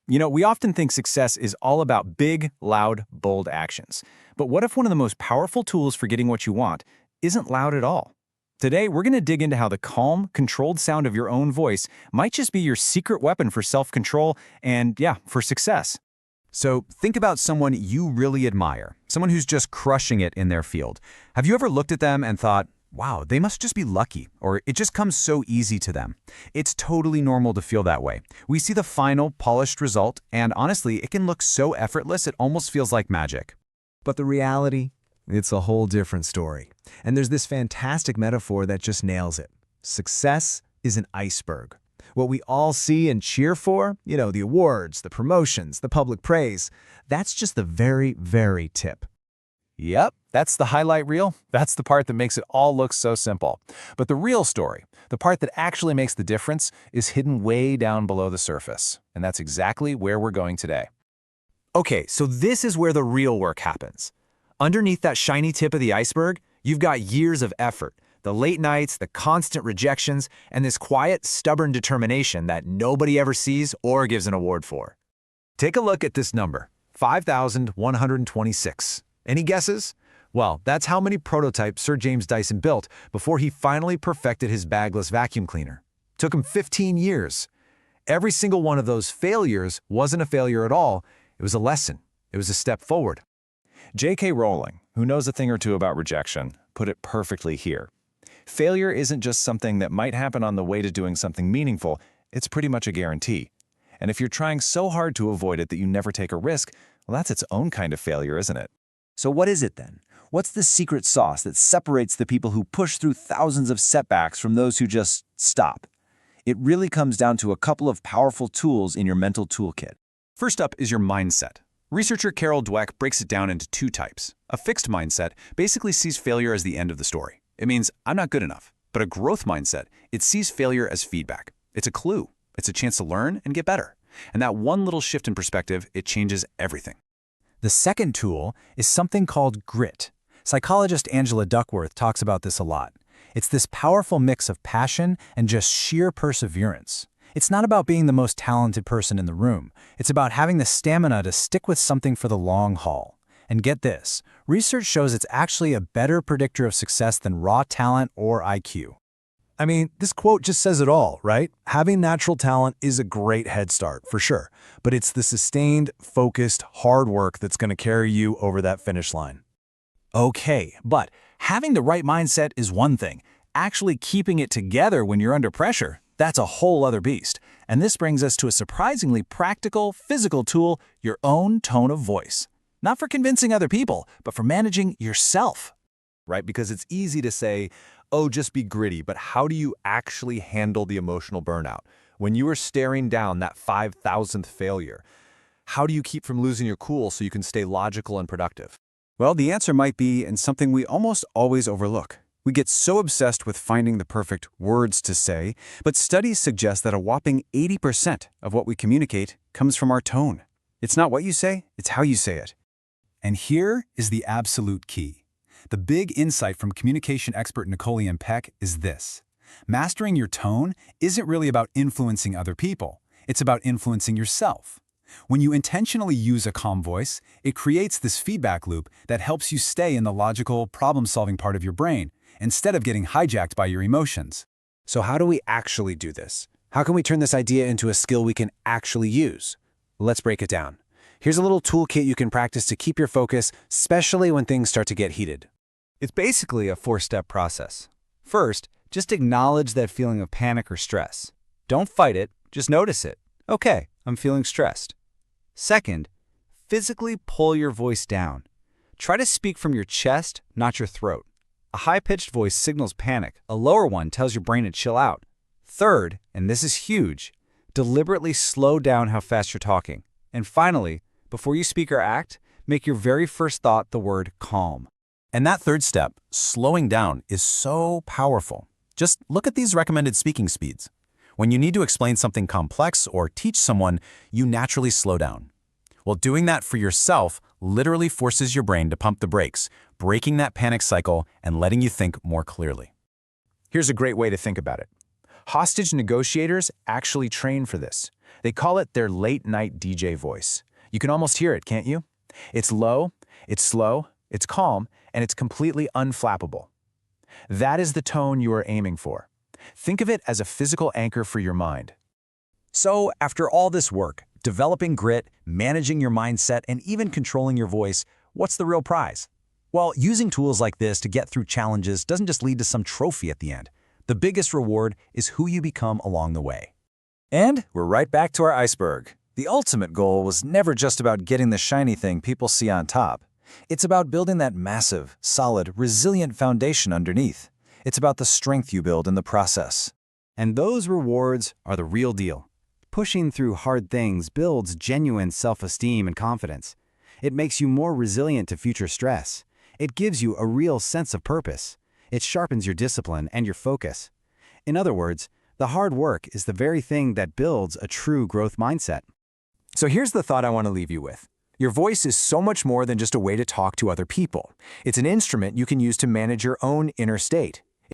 We often think success is all about big, loud, bold actions. But what if one of the most powerful tools for getting what you want isn't loud at all? Today, we're going to dig into how the calm, controlled sound of your own voice might just be your secret weapon for self-control and, yeah, for success. So think about someone you really admire, someone who's just crushing it in their field. Have you ever looked at them and thought, wow, they must just be lucky, or it just comes so easy to them? It's totally normal to feel that way. We see the final, polished result, and honestly, it can look so effortless it almost feels like magic. But the reality, it's a whole different story. And there's this fantastic metaphor that just nails it. Success is an iceberg. What we all see and cheer for, the awards, the promotions, the public praise, that's just the very, very tip. Yep, that's the highlight reel. That's the part that makes it all look so simple. But the real story, the part that actually makes the difference, is hidden way down below the surface. And that's exactly where we're going today. Okay, so this is where the real work happens. Underneath that shiny tip of the iceberg, you've got years of effort, the late nights, the constant rejections, and this quiet, stubborn determination that nobody ever sees or gives an award for. Take a look at this number, 5,126. Any guesses? Well, that's how many prototypes Sir James Dyson built before he finally perfected his bagless vacuum cleaner. Took him 15 years. Every single one of those failures wasn't a failure at all. It was a lesson. It was a step forward. J.K. Rowling, who knows a thing or two about rejection, put it perfectly here. Failure isn't just something that might happen on the way to doing something meaningful, it's pretty much a guarantee. And if you're trying so hard to avoid it that you never take a risk, well, that's its own kind of failure, isn't it? So what is it then? What's the secret sauce that separates the people who push through thousands of setbacks from those who just stop? It really comes down to a couple of powerful tools in your mental toolkit. First up is your mindset. Researcher Carol Dweck breaks it down into two types. A fixed mindset basically sees failure as the end of the story. It means, I'm not good enough. But a growth mindset, it sees failure as feedback. It's a clue. It's a chance to learn and get better. And that one little shift in perspective, it changes everything. The second tool is something called grit. Psychologist Angela Duckworth talks about this a lot. It's this powerful mix of passion and just sheer perseverance. It's not about being the most talented person in the room. It's about having the stamina to stick with something for the long haul. And get this, research shows it's actually a better predictor of success than raw talent or IQ. I mean, this quote just says it all, right? Having natural talent is a great head start, for sure. But it's the sustained, focused, hard work that's going to carry you over that finish line. Okay, but having the right mindset is one thing. Actually keeping it together when you're under pressure, that's a whole other beast. And this brings us to a surprisingly practical, physical tool, your own tone of voice. Not for convincing other people, but for managing yourself. Right? Because it's easy to say, oh, just be gritty, but how do you actually handle the emotional burnout? When you are staring down that 5,000th failure, how do you keep from losing your cool so you can stay logical and productive? Well, the answer might be in something we almost always overlook. We get so obsessed with finding the perfect words to say, but studies suggest that a whopping 80% of what we communicate comes from our tone. It's not what you say, it's how you say it. And here is the absolute key. The big insight from communication expert Nicole Peck is this. Mastering your tone isn't really about influencing other people. It's about influencing yourself. When you intentionally use a calm voice, it creates this feedback loop that helps you stay in the logical, problem-solving part of your brain, instead of getting hijacked by your emotions. So how do we actually do this? How can we turn this idea into a skill we can actually use? Let's break it down. Here's a little toolkit you can practice to keep your focus, especially when things start to get heated. It's basically a 4-step process. First, just acknowledge that feeling of panic or stress. Don't fight it, just notice it. Okay, I'm feeling stressed. Second, physically pull your voice down. Try to speak from your chest, not your throat. A high-pitched voice signals panic. A lower one tells your brain to chill out. Third, and this is huge, deliberately slow down how fast you're talking. And finally, before you speak or act, make your very first thought the word calm. And that third step, slowing down, is so powerful. Just look at these recommended speaking speeds. When you need to explain something complex or teach someone, you naturally slow down. Well, doing that for yourself literally forces your brain to pump the brakes, breaking that panic cycle and letting you think more clearly. Here's a great way to think about it. Hostage negotiators actually train for this. They call it their late-night DJ voice. You can almost hear it, can't you? It's low, it's slow, it's calm, and it's completely unflappable. That is the tone you are aiming for. Think of it as a physical anchor for your mind. So, after all this work, developing grit, managing your mindset, and even controlling your voice, what's the real prize? Well, using tools like this to get through challenges doesn't just lead to some trophy at the end. The biggest reward is who you become along the way. And we're right back to our iceberg. The ultimate goal was never just about getting the shiny thing people see on top. It's about building that massive, solid, resilient foundation underneath. It's about the strength you build in the process. And those rewards are the real deal. Pushing through hard things builds genuine self-esteem and confidence. It makes you more resilient to future stress. It gives you a real sense of purpose. It sharpens your discipline and your focus. In other words, the hard work is the very thing that builds a true growth mindset. So here's the thought I want to leave you with. Your voice is so much more than just a way to talk to other people. It's an instrument you can use to manage your own inner state.